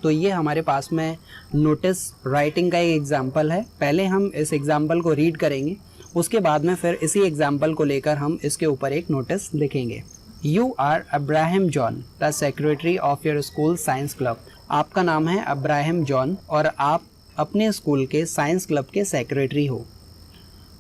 तो ये हमारे पास में नोटिस राइटिंग का एक एग्जाम्पल है। पहले हम इस एग्जाम्पल को रीड करेंगे, उसके बाद में फिर इसी एग्जाम्पल को लेकर हम इसके ऊपर एक नोटिस लिखेंगे। You are Abraham John, the secretary of your school science club. आपका नाम है अब्राहम जॉन और आप अपने स्कूल के साइंस क्लब के सेक्रेटरी हो।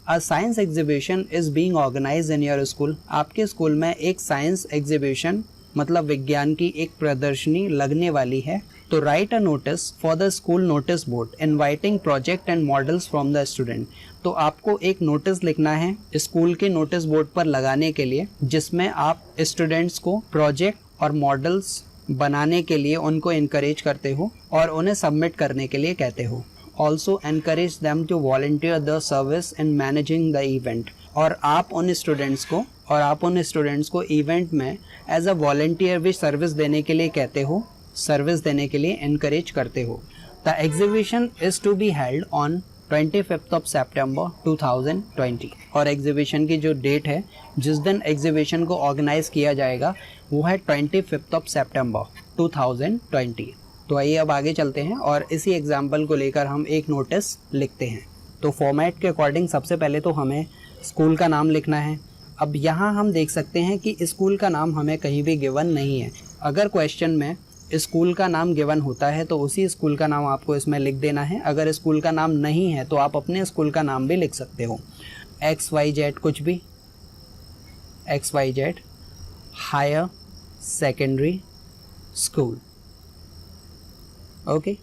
A science exhibition is being organised in your school. आपके स्कूल में एक साइंस एग्जीबिशन मतलब विज्ञान की एक प्रदर्शनी लगने वाली है। तो right a notice for the school notice board inviting project and models from the student. तो आपको एक नोटिस लिखना है स्कूल के नोटिस बोर्ड पर लगाने के लिए, जिसमें आप स्टूडेंट्स को प्रोजेक्ट और मॉडल्स बनाने के लिए उनको इनकरेज करते हो और उन्हें सबमिट करने के लिए कहते हो। Also encourage them to volunteer the service in managing the event. और आप उन स्टूडेंट्स को इवेंट में एज अ वॉलंटियर भी सर्विस देने के लिए कहते हो, सर्विस देने के लिए इनकरेज करते हो। The exhibition is to be held on 25th of September 2020। और एग्जीबिशन की जो डेट है जिस दिन एग्जीबिशन को ऑर्गेनाइज किया जाएगा वो है 25th of September 2020। तो आइए अब आगे चलते हैं और इसी एग्जाम्पल को लेकर हम एक नोटिस लिखते हैं। तो फॉर्मेट के अकॉर्डिंग सबसे पहले तो हमें स्कूल का नाम लिखना है। अब यहाँ हम देख सकते हैं कि स्कूल का नाम हमें कहीं भी गिवन नहीं है। अगर क्वेश्चन में स्कूल का नाम गिवन होता है तो उसी स्कूल का नाम आपको इसमें लिख देना है। अगर स्कूल का नाम नहीं है तो आप अपने स्कूल का नाम भी लिख सकते हो, XYZ कुछ भी, XYZ higher secondary school. Okay,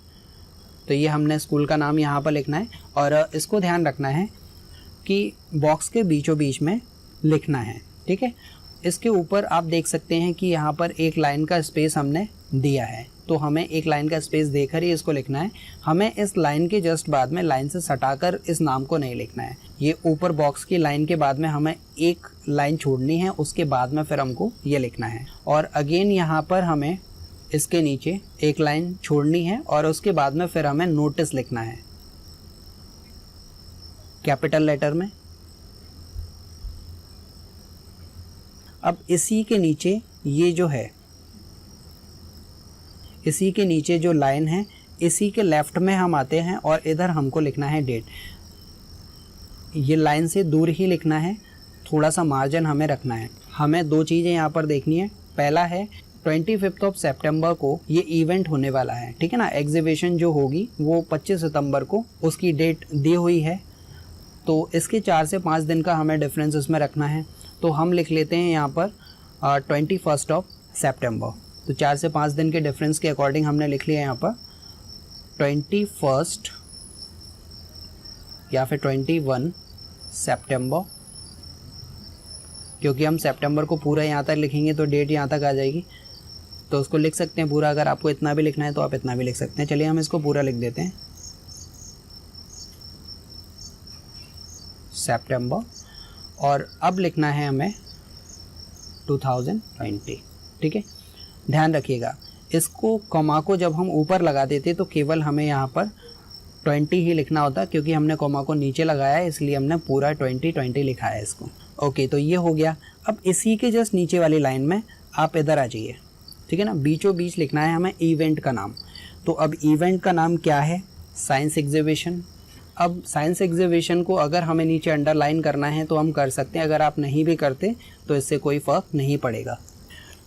तो ये हमने स्कूल का नाम यहाँ पर लिखना है और इसको ध्यान रखना है कि बॉक्स के बीचों बीच में लिखना है, ठीक है। इसके ऊपर आप देख सकते हैं कि यहाँ पर एक लाइन का स्पेस हमने दिया है, तो हमें एक लाइन का स्पेस देकर ही इसको लिखना है। हमें इस लाइन के जस्ट बाद में लाइन से सटाकर इस नाम को नहीं लिखना है। ये ऊपर बॉक्स की लाइन के बाद में हमें एक लाइन छोड़नी है, उसके बाद में फिर हमको ये लिखना है। और अगेन यहाँ पर हमें इसके नीचे एक लाइन छोड़नी है और उसके बाद में फिर हमें नोटिस लिखना है कैपिटल लेटर में। अब इसी के नीचे ये जो है, इसी के नीचे जो लाइन है, इसी के लेफ्ट में हम आते हैं और इधर हमको लिखना है डेट। ये लाइन से दूर ही लिखना है, थोड़ा सा मार्जिन हमें रखना है। हमें दो चीज़ें यहाँ पर देखनी है। पहला है 25th of September को ये इवेंट होने वाला है, ठीक है ना। एग्जीबिशन जो होगी वो 25 सितंबर को, उसकी डेट दी हुई है। तो इसके 4 से 5 दिन का हमें डिफरेंस इसमें रखना है। तो हम लिख लेते हैं यहाँ पर 21st of September। तो 4 से 5 दिन के डिफरेंस के अकॉर्डिंग हमने लिख लिया यहाँ पर 21 या फिर 21 सितंबर, क्योंकि हम सितंबर को पूरा यहाँ तक लिखेंगे तो डेट यहाँ तक आ जाएगी। तो उसको लिख सकते हैं पूरा। अगर आपको इतना भी लिखना है तो आप इतना भी लिख सकते हैं। चलिए हम इसको पूरा लिख देते हैं, सितंबर। और अब लिखना है हमें 2020, ठीक है। ध्यान रखिएगा, इसको कॉमा को जब हम ऊपर लगा देते तो केवल हमें यहाँ पर 20 ही लिखना होता, क्योंकि हमने कॉमा को नीचे लगाया है इसलिए हमने पूरा 2020 लिखा है इसको। ओके, तो ये हो गया। अब इसी के जस्ट नीचे वाली लाइन में आप इधर आ जाइए, ठीक है ना। बीचों बीच लिखना है हमें इवेंट का नाम। तो अब इवेंट का नाम क्या है? Science exhibition. अब साइंस एग्जीबिशन को अगर हमें नीचे अंडरलाइन करना है तो हम कर सकते हैं, अगर आप नहीं भी करते तो इससे कोई फ़र्क नहीं पड़ेगा।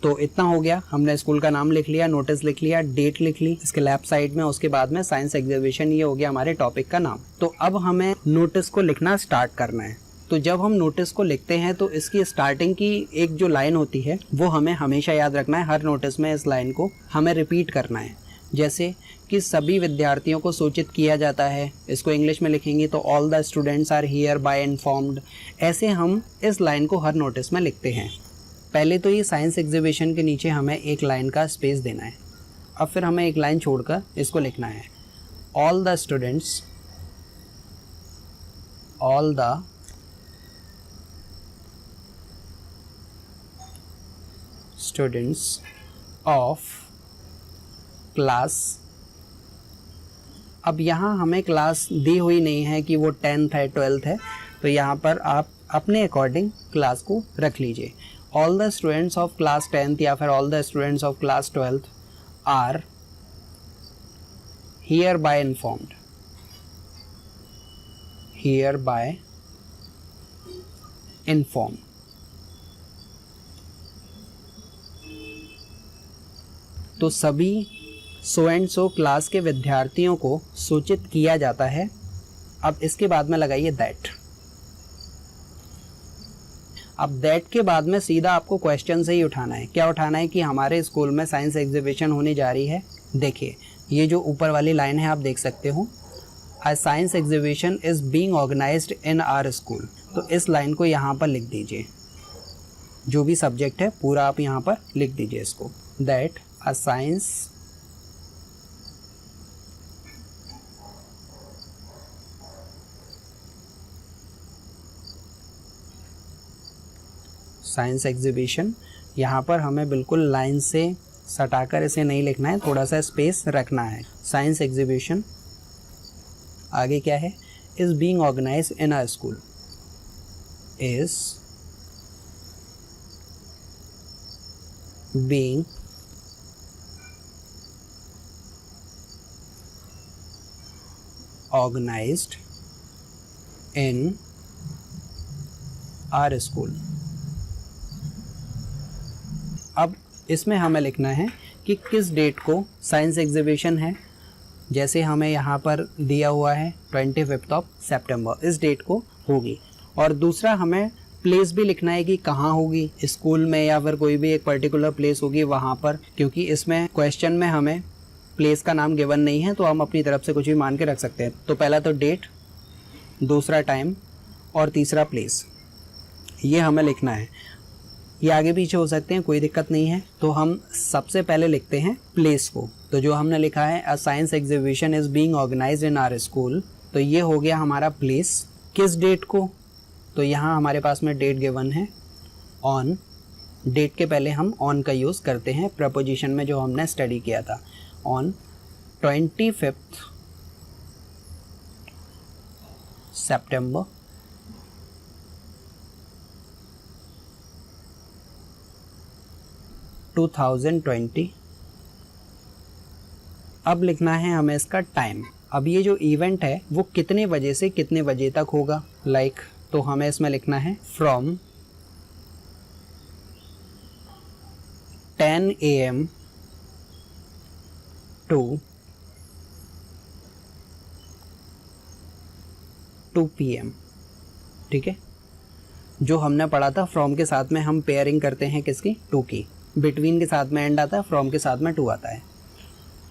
तो इतना हो गया, हमने स्कूल का नाम लिख लिया, नोटिस लिख लिया, डेट लिख ली इसके लेफ्ट साइड में, उसके बाद में साइंस एग्जीबिशन, ये हो गया हमारे टॉपिक का नाम। तो अब हमें नोटिस को लिखना स्टार्ट करना है। तो जब हम नोटिस को लिखते हैं तो इसकी स्टार्टिंग की एक जो लाइन होती है वो हमें हमेशा याद रखना है। हर नोटिस में इस लाइन को हमें रिपीट करना है। जैसे कि सभी विद्यार्थियों को सूचित किया जाता है, इसको इंग्लिश में लिखेंगे तो all the students are hereby informed. ऐसे हम इस लाइन को हर नोटिस में लिखते हैं। पहले तो ये साइंस एग्जीबिशन के नीचे हमें एक लाइन का स्पेस देना है। अब फिर हमें एक लाइन छोड़कर इसको लिखना है, all the students of class. अब यहाँ हमें क्लास दी हुई नहीं है कि वो 10th है 12th है, तो यहाँ पर आप अपने अकॉर्डिंग क्लास को रख लीजिए। All the students of class 10th या फिर all the students of class 12th are hereby informed, hereby informed। तो सभी सो एंड सो क्लास के विद्यार्थियों को सूचित किया जाता है। अब इसके बाद में लगाइए दैट। अब दैट के बाद में सीधा आपको क्वेश्चन से ही उठाना है। क्या उठाना है कि हमारे स्कूल में साइंस एग्जीबिशन होने जा रही है। देखिए ये जो ऊपर वाली लाइन है आप देख सकते हो, a science exhibition is being organised in our school. तो इस लाइन को यहाँ पर लिख दीजिए, जो भी सब्जेक्ट है पूरा आप यहाँ पर लिख दीजिए इसको, दैट अ साइंस एग्जीबिशन। यहाँ पर हमें बिल्कुल लाइन से सटाकर इसे नहीं लिखना है, थोड़ा सा स्पेस रखना है। साइंस एग्जीबिशन आगे क्या है, is being organised in a school, is being organised in our school. अब इसमें हमें लिखना है कि किस डेट को साइंस एग्जीबिशन है। जैसे हमें यहाँ पर दिया हुआ है 25 सितंबर, इस डेट को होगी। और दूसरा हमें प्लेस भी लिखना है कि कहाँ होगी, स्कूल में या फिर कोई भी एक पर्टिकुलर प्लेस होगी वहाँ पर, क्योंकि इसमें क्वेश्चन में हमें प्लेस का नाम गिवन नहीं है तो हम अपनी तरफ से कुछ भी मान के रख सकते हैं। तो पहला तो डेट, दूसरा टाइम और तीसरा प्लेस, ये हमें लिखना है। ये आगे पीछे हो सकते हैं, कोई दिक्कत नहीं है। तो हम सबसे पहले लिखते हैं प्लेस को। तो जो हमने लिखा है a science exhibition is being organised in our school, तो ये हो गया हमारा प्लेस। किस डेट को, तो यहाँ हमारे पास में डेट गिवन है ऑन। डेट के पहले हम ऑन का यूज़ करते हैं प्रपोजिशन में जो हमने स्टडी किया था। ऑन 25 सितंबर 2020। अब लिखना है हमें इसका टाइम। अब ये जो इवेंट है वो कितने बजे से कितने बजे तक होगा, लाइक तो हमें इसमें लिखना है फ्रॉम 10 AM टू 2 PM। ठीक है, जो हमने पढ़ा था फ्रॉम के साथ में हम पेयरिंग करते हैं किसकी, टू की। बिटवीन के साथ में एंड आता है, फ्रॉम के साथ में टू आता है।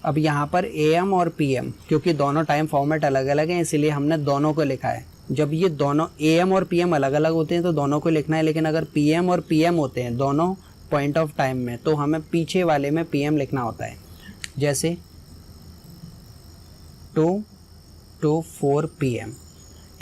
अब यहाँ पर AM और PM, क्योंकि दोनों टाइम फॉर्मेट अलग अलग हैं इसलिए हमने दोनों को लिखा है। जब ये दोनों AM और PM अलग अलग होते हैं तो दोनों को लिखना है, लेकिन अगर PM और PM होते हैं दोनों पॉइंट ऑफ टाइम में तो हमें पीछे वाले में PM लिखना होता है। जैसे 2 to 4 PM,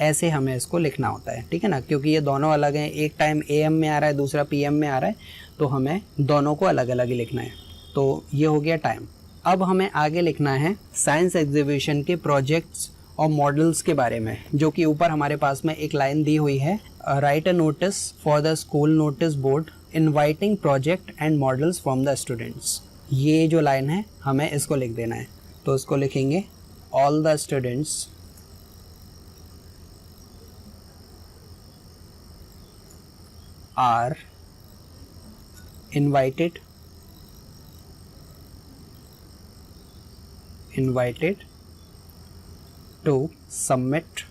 ऐसे हमें इसको लिखना होता है। ठीक है ना, क्योंकि ये दोनों अलग हैं, एक टाइम AM में आ रहा है दूसरा PM में आ रहा है, तो हमें दोनों को अलग अलग ही लिखना है। तो ये हो गया टाइम। अब हमें आगे लिखना है साइंस एग्जीबिशन के प्रोजेक्ट्स और मॉडल्स के बारे में, जो कि ऊपर हमारे पास में एक लाइन दी हुई है, right a notice for the school notice board inviting project and models from the students. ये जो लाइन है हमें इसको लिख देना है। तो इसको लिखेंगे all the students are invited to submit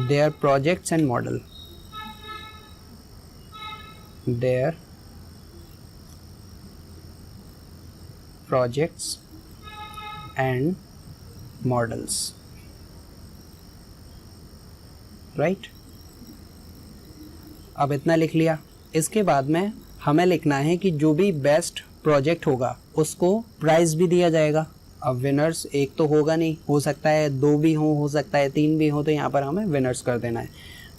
their projects and model, their projects and models, right. अब इतना लिख लिया। इसके बाद में हमें लिखना है कि जो भी बेस्ट प्रोजेक्ट होगा उसको प्राइज़ भी दिया जाएगा। अब विनर्स एक तो होगा नहीं, हो सकता है 2 भी हो सकता है 3 भी हो, तो यहाँ पर हमें विनर्स कर देना है।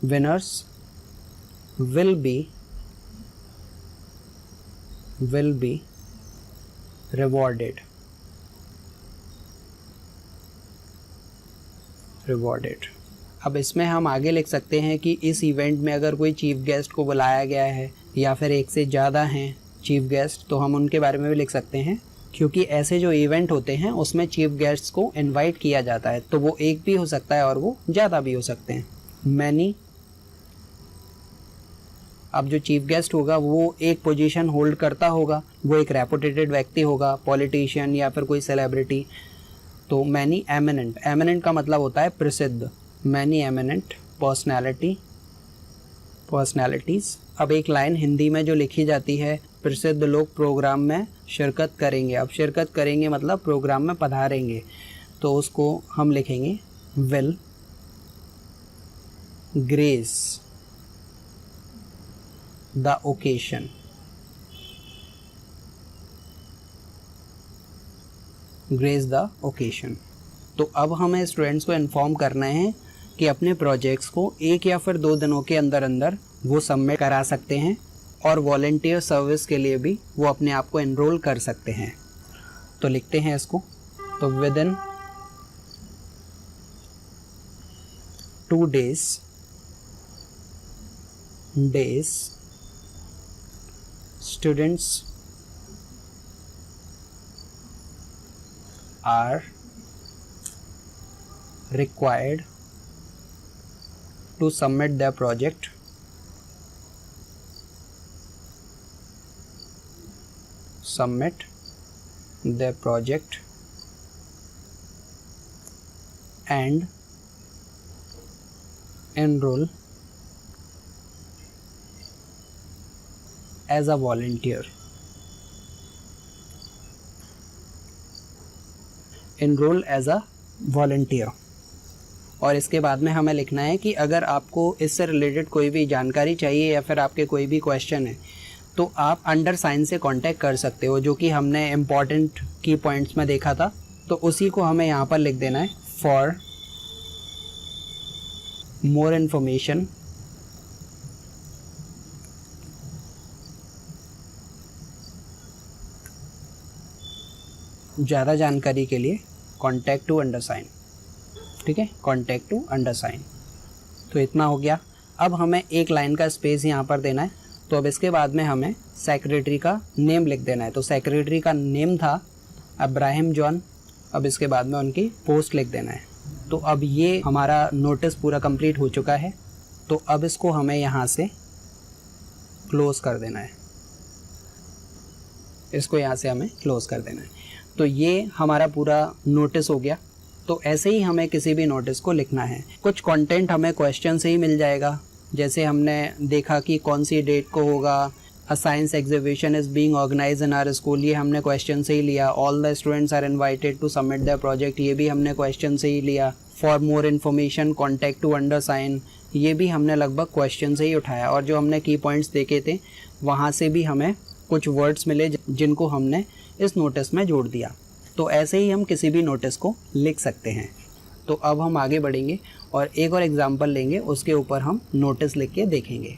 Winners will be rewarded. अब इसमें हम आगे लिख सकते हैं कि इस इवेंट में अगर कोई चीफ गेस्ट को बुलाया गया है या फिर एक से ज़्यादा हैं चीफ गेस्ट, तो हम उनके बारे में भी लिख सकते हैं, क्योंकि ऐसे जो इवेंट होते हैं उसमें चीफ गेस्ट्स को इनवाइट किया जाता है, तो वो एक भी हो सकता है और वो ज़्यादा भी हो सकते हैं। मैनी, अब जो चीफ गेस्ट होगा वो एक पोजीशन होल्ड करता होगा, वो एक रेपुटेटेड व्यक्ति होगा, पॉलिटिशियन या फिर कोई सेलिब्रिटी। तो मैनी एमिनेंट, एमिनेंट का मतलब होता है प्रसिद्ध, मैनी एमिनेंट पर्सनैलिटीज़। अब एक लाइन हिंदी में जो लिखी जाती है, प्रसिद्ध लोग प्रोग्राम में शिरकत करेंगे। अब शिरकत करेंगे मतलब प्रोग्राम में पधारेंगे, तो उसको हम लिखेंगे will grace the occasion. Grace the occasion. तो अब हमें स्टूडेंट्स को इन्फॉर्म करना है कि अपने प्रोजेक्ट्स को 1 या फिर 2 दिनों के अंदर अंदर वो सबमिट करा सकते हैं, और वॉलंटियर सर्विस के लिए भी वो अपने आप को एनरोल कर सकते हैं। तो लिखते हैं इसको, तो with in 2 days students are required to submit their project and enroll as a volunteer। enroll as a volunteer। और इसके बाद में हमें लिखना है कि अगर आपको इससे रिलेटेड कोई भी जानकारी चाहिए या फिर आपके कोई भी क्वेश्चन है, तो आप अंडर साइन से कांटेक्ट कर सकते हो, जो कि हमने इम्पॉर्टेंट की पॉइंट्स में देखा था। तो उसी को हमें यहाँ पर लिख देना है, फॉर मोर इन्फॉर्मेशन ज़्यादा जानकारी के लिए कॉन्टैक्ट टू अंडरसाइन। ठीक है, कॉन्टैक्ट टू अंडरसाइन। तो इतना हो गया। अब हमें एक लाइन का स्पेस यहाँ पर देना है। तो अब इसके बाद में हमें सेक्रेटरी का नेम लिख देना है। तो सेक्रेटरी का नेम था अब्राहम जॉन। अब इसके बाद में उनकी पोस्ट लिख देना है। तो अब ये हमारा नोटिस पूरा कंप्लीट हो चुका है। तो अब इसको हमें यहाँ से क्लोज कर देना है। इसको यहाँ से हमें क्लोज कर देना है। तो ये हमारा पूरा नोटिस हो गया। तो ऐसे ही हमें किसी भी नोटिस को लिखना है। कुछ कंटेंट हमें क्वेश्चन से ही मिल जाएगा। जैसे हमने देखा कि कौन सी डेट को होगा, a science exhibition is being organised in our school, ये हमने क्वेश्चन से ही लिया। All the students are invited to submit their project, ये भी हमने क्वेश्चन से ही लिया। For more information contact to undersign, ये भी हमने लगभग क्वेश्चन से ही उठाया। और जो हमने की पॉइंट्स देखे थे वहाँ से भी हमें कुछ वर्ड्स मिले जिनको हमने इस नोटिस में जोड़ दिया। तो ऐसे ही हम किसी भी नोटिस को लिख सकते हैं। तो अब हम आगे बढ़ेंगे और एक और एग्जाम्पल लेंगे, उसके ऊपर हम नोटिस लिख के देखेंगे।